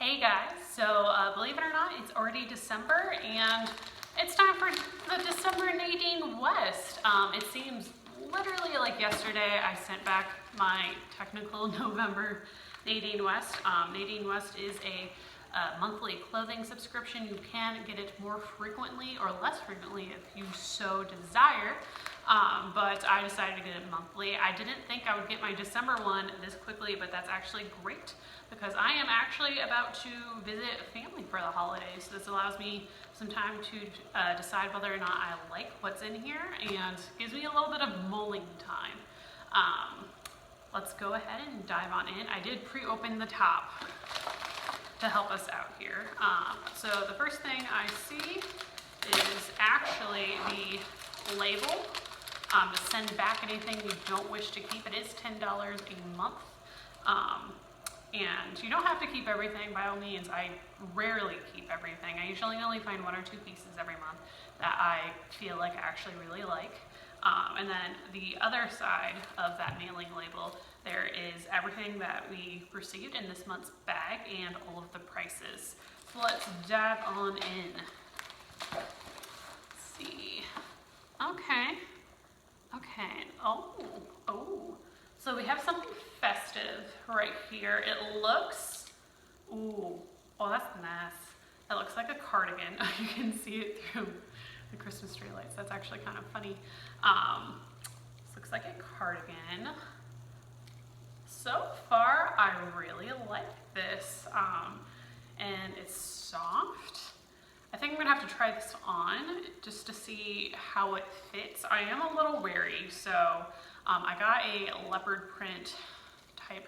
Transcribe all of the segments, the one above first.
Hey guys, so believe it or not, it's already December and it's time for the December Nadine West. It seems literally like yesterday I sent back my technical November Nadine West. Nadine West is a monthly clothing subscription. You can get it more frequently or less frequently if you so desire. But I decided to get it monthly. I didn't think I would get my December one this quickly, but that's actually great because I am actually about to visit family for the holidays. So this allows me some time to decide whether or not I like what's in here and gives me a little bit of mulling time. Let's go ahead and dive on in. I did pre-open the top to help us out here. So the first thing I see is actually the label to send back anything you don't wish to keep. It is $10 a month. And you don't have to keep everything by all means. I rarely keep everything. I usually only find one or two pieces every month that I feel like I actually really like. And then the other side of that mailing label, there is everything that we received in this month's bag and all of the prices. So let's dive on in. Let's see. Okay. Oh. So we have something festive right here. It looks, oh, that's nice. It looks like a cardigan. You can see it through the Christmas tree lights. That's actually kind of funny. This looks like a cardigan. So far, I really like this. And it's soft. I think I'm gonna have to try this on just to see how it fits. I am a little wary, so I got a leopard print type,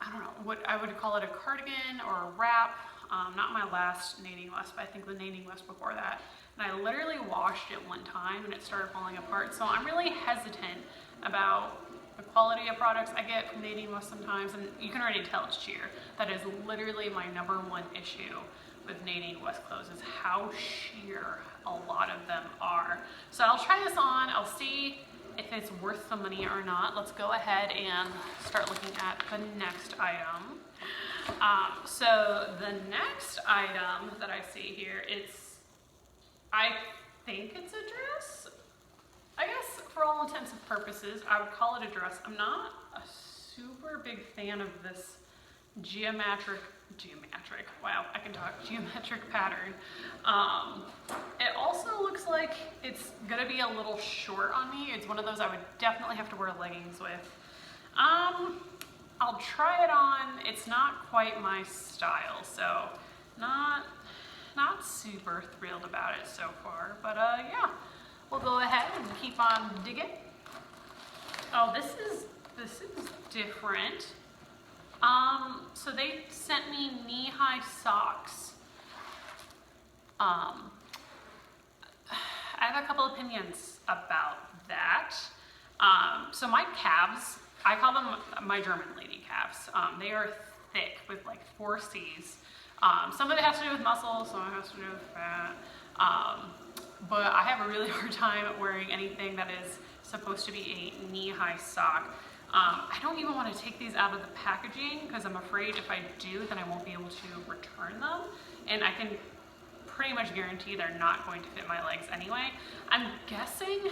I don't know what I would call it, a cardigan or a wrap. Not my last Nadine West, but I think the Nadine West before that. And I literally washed it one time and it started falling apart. So I'm really hesitant about the quality of products I get from Nadine West sometimes, and you can already tell it's sheer. That is literally my #1 issue with Nadine West clothes, is how sheer a lot of them are. So I'll try this on, I'll see if it's worth the money or not. Let's go ahead and start looking at the next item. So the next item that I see here, I think it's a dress. I guess for all intents and purposes, I would call it a dress. I'm not a super big fan of this geometric, wow, I can talk, geometric pattern. It also looks like it's gonna be a little short on me. It's one of those I would definitely have to wear leggings with. I'll try it on. It's not quite my style, so not super thrilled about it so far, but yeah, we'll go ahead and keep on digging. Oh, this is different. So they sent me knee-high socks. I have a couple opinions about that. So my calves, I call them my German lady calves. They are thick with like 4 C's. Some of it has to do with muscle, some of it has to do with fat. But I have a really hard time wearing anything that is supposed to be a knee-high sock. I don't even want to take these out of the packaging because I'm afraid if I do, then I won't be able to return them. And I can pretty much guarantee they're not going to fit my legs anyway. I'm guessing,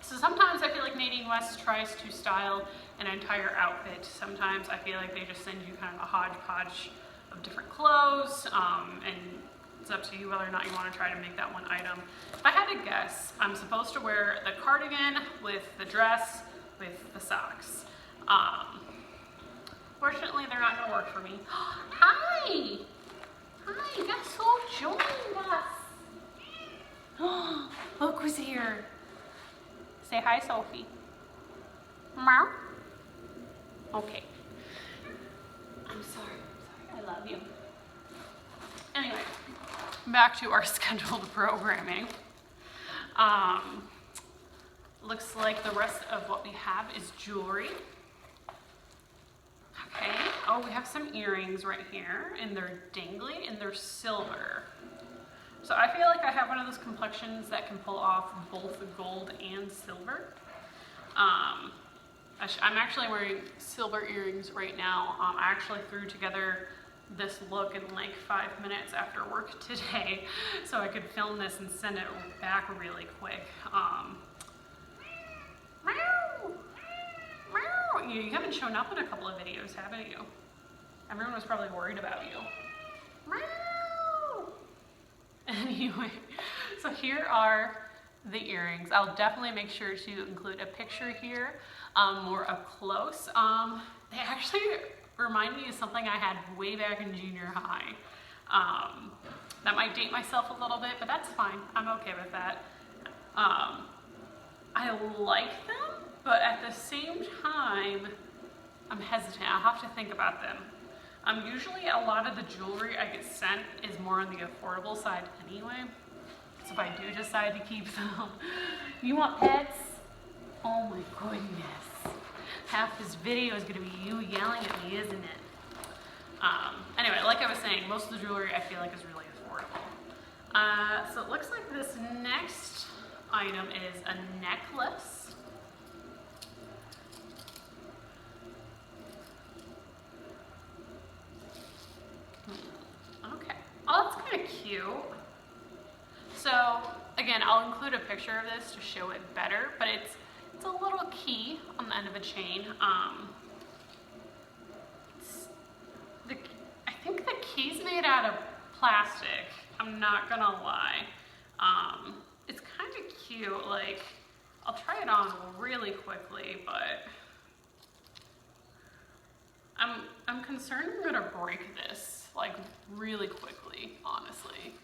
so sometimes I feel like Nadine West tries to style an entire outfit. Sometimes I feel like they just send you kind of a hodgepodge of different clothes, and it's up to you whether or not you want to try to make that one item. If I had to guess, I'm supposed to wear the cardigan with the dress with the socks. Fortunately, they're not gonna work for me. Hi! Hi, guess who joined us? Look who's here. Say hi, Sophie. Meow. Okay. I'm sorry, I love you. Anyway, back to our scheduled programming. Looks like the rest of what we have is jewelry. Okay, oh, we have some earrings right here, and they're dangly, and they're silver. So I feel like I have one of those complexions that can pull off both gold and silver. I'm actually wearing silver earrings right now. I actually threw together this look in like 5 minutes after work today, so I could film this and send it back really quick. You haven't shown up in a couple of videos, haven't you? Everyone was probably worried about you. Anyway, so here are the earrings. I'll definitely make sure to include a picture here, more up close. They actually remind me of something I had way back in junior high. That might date myself a little bit, but that's fine. I'm okay with that. I like them, but at the same time, I'm hesitant. I'll have to think about them. Usually a lot of the jewelry I get sent is more on the affordable side anyway. So if I do decide to keep them, you want pets? Oh my goodness. Half this video is gonna be you yelling at me, isn't it? Anyway, like I was saying, most of the jewelry I feel like is really affordable. So it looks like this next item is a necklace. Okay. Oh, that's kind of cute. So again, I'll include a picture of this to show it better, but it's a little key on the end of a chain. I think the key's made out of plastic. I'm not gonna lie. It's kind of cute. Like, I'll try it on really quickly, but I'm concerned I'm gonna break this like really quickly, honestly.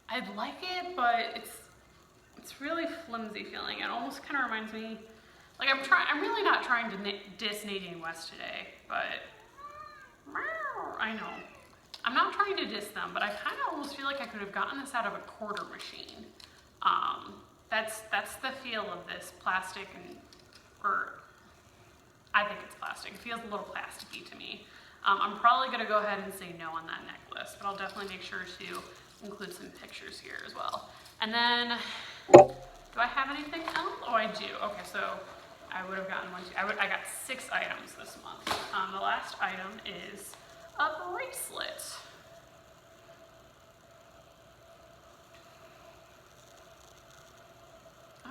I'd like it, but it's really flimsy feeling. It almost kind of reminds me, like I'm really not trying to diss Nadine West today, but I know. I'm not trying to diss them, but I kind of almost feel like I could have gotten this out of a quarter machine. That's the feel of this plastic, or I think it's plastic. It feels a little plasticky to me. I'm probably gonna go ahead and say no on that necklace, but I'll definitely make sure to include some pictures here as well. And then, do I have anything else? Oh, I do. Okay, so I would have gotten one, two. I got 6 items this month. The last item is a bracelet.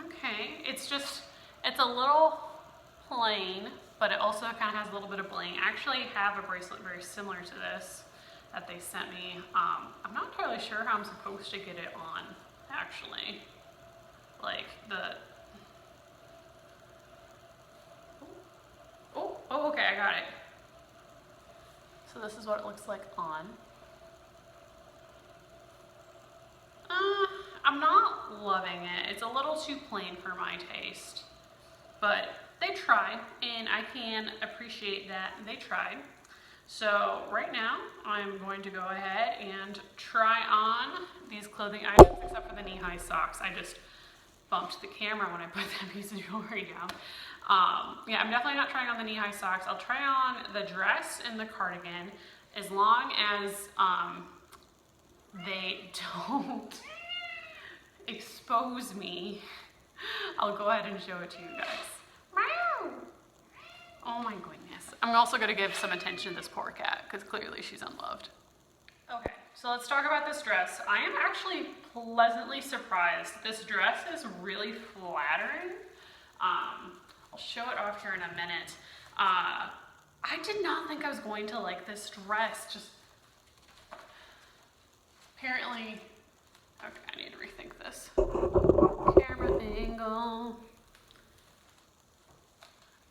Okay, it's a little plain, but it also kind of has a little bit of bling. I actually have a bracelet very similar to this that they sent me. I'm not entirely sure how I'm supposed to get it on, actually. Like oh, okay, I got it. So this is what it looks like on. I'm not loving it. It's a little too plain for my taste, but they tried, and I can appreciate that they tried. So right now, I'm going to go ahead and try on these clothing items, except for the knee-high socks. I just bumped the camera when I put that piece of jewelry down. Yeah, I'm definitely not trying on the knee-high socks. I'll try on the dress and the cardigan, as long as they don't expose me. I'll go ahead and show it to you guys. Oh my goodness. I'm also gonna give some attention to this poor cat, because clearly she's unloved. Okay, so let's talk about this dress. I am actually pleasantly surprised. This dress is really flattering. I'll show it off here in a minute. I did not think I was going to like this dress. Just apparently, okay, I need to rethink this. Camera angle.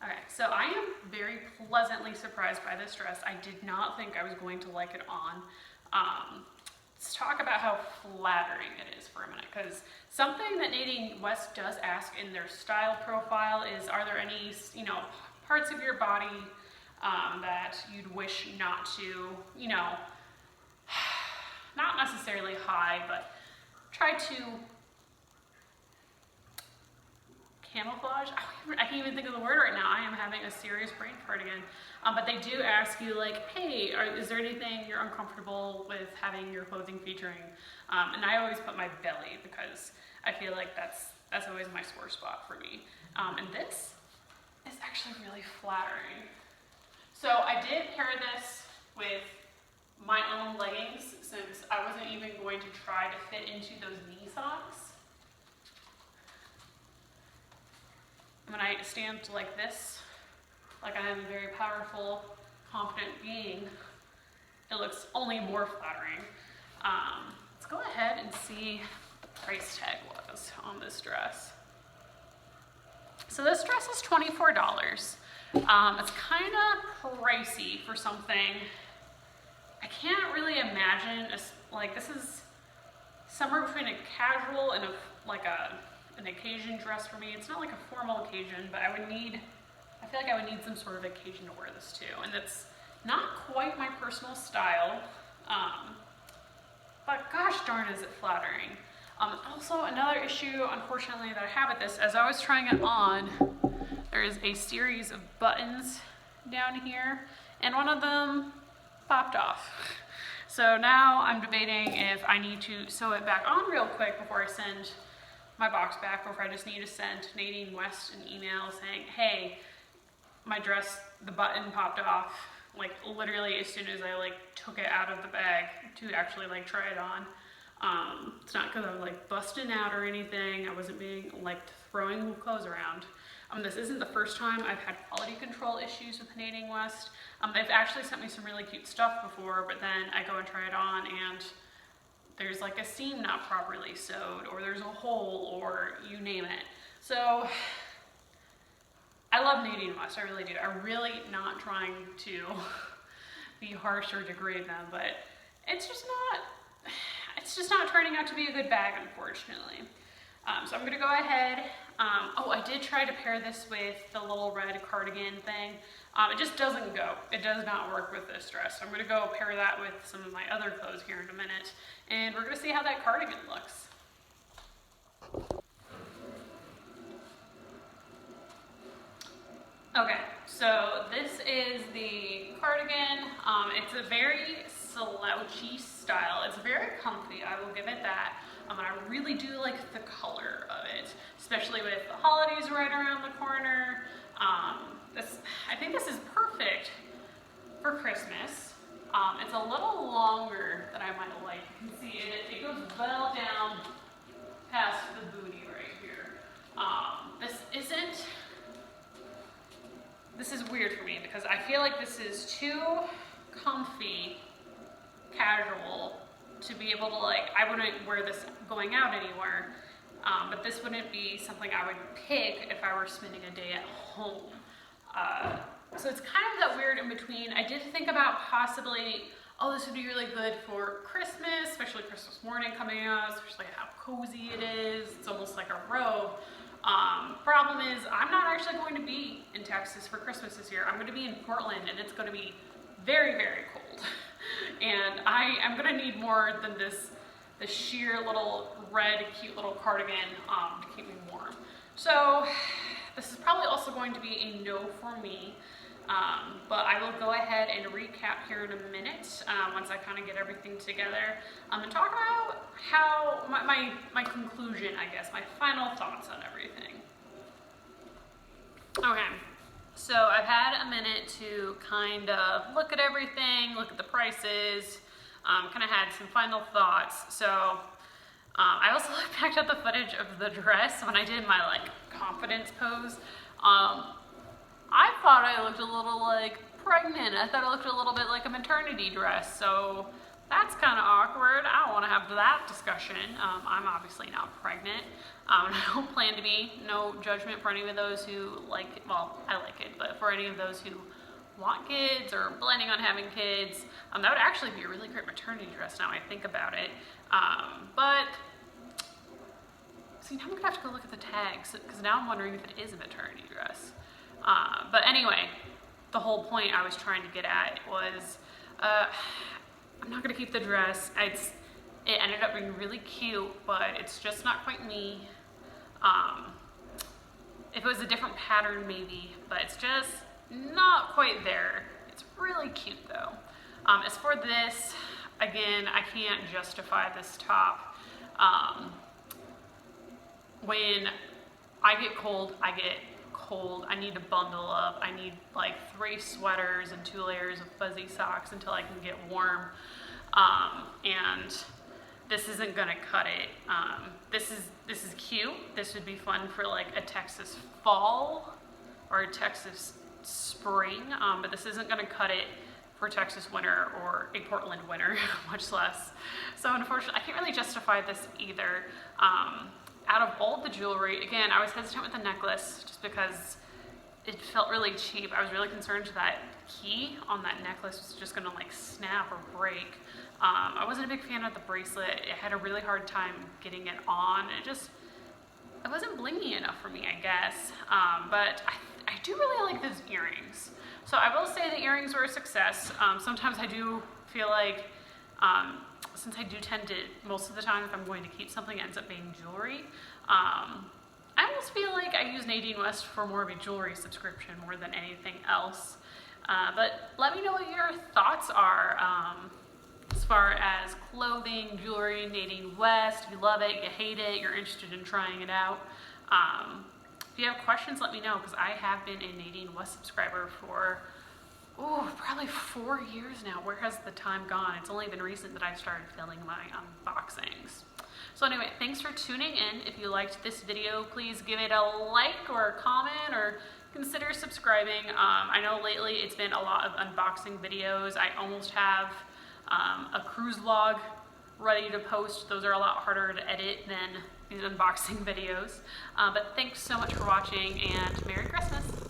Okay, so I am very pleasantly surprised by this dress. I did not think I was going to like it on. Let's talk about how flattering it is for a minute, because something that Nadine West does ask in their style profile is, are there any, parts of your body that you'd wish not to, not necessarily hide, but try to camouflage. I can't even think of the word right now. I am having a serious brain fart again. But they do ask you, like, hey, is there anything you're uncomfortable with having your clothing featuring? And I always put my belly, because I feel like that's always my sore spot for me. And this is actually really flattering. So I did pair this with my own leggings since I wasn't even going to try to fit into those knee socks. When I stand like this, like I am a very powerful, confident being, it looks only more flattering. Let's go ahead and see what the price tag was on this dress. So this dress is $24. It's kind of pricey for something. I can't really imagine, like this is somewhere between a casual and an occasion dress for me. It's not like a formal occasion, but I feel like I would need some sort of occasion to wear this to. And it's not quite my personal style, but gosh darn is it flattering. Also another issue, unfortunately, that I have with this, as I was trying it on, there is a series of buttons down here, and one of them popped off. So now I'm debating if I need to sew it back on real quick before I send my box back, or if I just need to send Nadine West an email saying, hey, my dress, the button popped off, like literally as soon as I like took it out of the bag to actually like try it on. It's not because I was like busting out or anything. I wasn't being like throwing clothes around. This isn't the first time I've had quality control issues with Nadine West. They've actually sent me some really cute stuff before, but then I go and try it on and there's like a seam not properly sewed, or there's a hole, or you name it. So I love Nadine West, I really do. I'm really not trying to be harsh or degrade them, but it's just not turning out to be a good bag, unfortunately. So I'm gonna go ahead. Oh, I did try to pair this with the little red cardigan thing. It just doesn't go. It does not work with this dress. So I'm gonna go pair that with some of my other clothes here in a minute, and we're gonna see how that cardigan looks. Okay, so this is the cardigan. It's a very slouchy style. It's very comfy, I will give it that. And I really do like the color of it, especially with the holidays right around the corner. I think this is perfect for Christmas. It's a little longer than I might like. You can see it goes well down past the booty right here. This is weird for me because I feel like this is too comfy, casual, to be able to I wouldn't wear this going out anywhere, but this wouldn't be something I would pick if I were spending a day at home. So it's kind of that weird in between. I did think about possibly, oh, this would be really good for Christmas, especially Christmas morning coming out, especially how cozy it is. It's almost like a robe. Problem is, I'm not actually going to be in Texas for Christmas this year. I'm going to be in Portland, and it's going to be very, very cold. And I'm gonna need more than this sheer little red, cute little cardigan to keep me warm. So this is probably also going to be a no for me, but I will go ahead and recap here in a minute once I kind of get everything together and talk about how my conclusion, I guess, my final thoughts on everything. Okay. So I've had a minute to kind of look at everything, look at the prices, kind of had some final thoughts. So I also looked back at the footage of the dress when I did my confidence pose. I thought I looked a little pregnant. I thought it looked a little bit like a maternity dress. So that's kind of awkward. I don't want to have that discussion. I'm obviously not pregnant. I don't plan to be. No judgment for any of those who like it. Well, I like it, but for any of those who want kids or planning on having kids, that would actually be a really great maternity dress now I think about it. But see, now I'm gonna have to go look at the tags because now I'm wondering if it is a maternity dress. But anyway, the whole point I was trying to get at was, I'm not gonna keep the dress. It ended up being really cute, but it's just not quite me. If it was a different pattern, maybe, but it's just not quite there. It's really cute though. As for this, again, I can't justify this top. When I get cold, I get cold. I need to bundle up. I need like 3 sweaters and 2 layers of fuzzy socks until I can get warm. And this isn't gonna cut it. This is cute. This would be fun for like a Texas fall or a Texas spring, but this isn't gonna cut it for Texas winter or a Portland winter, much less. So unfortunately, I can't really justify this either. Out of all the jewelry, again, I was hesitant with the necklace just because it felt really cheap. I was really concerned that key on that necklace was just gonna like snap or break. I wasn't a big fan of the bracelet. I had a really hard time getting it on. It wasn't blingy enough for me, I guess. But I do really like those earrings. So I will say the earrings were a success. Sometimes I do feel like, since I do tend to, most of the time if I'm going to keep something, it ends up being jewelry. I almost feel like I use Nadine West for more of a jewelry subscription more than anything else. But let me know what your thoughts are as far as clothing, jewelry, Nadine West. If you love it, you hate it, you're interested in trying it out. If you have questions, let me know, because I have been a Nadine West subscriber for probably 4 years now. Where has the time gone? It's only been recent that I started filming my unboxings. So anyway, thanks for tuning in. If you liked this video, please give it a like or a comment, or consider subscribing. I know lately it's been a lot of unboxing videos. I almost have a cruise vlog ready to post. Those are a lot harder to edit than these unboxing videos. But thanks so much for watching, and Merry Christmas.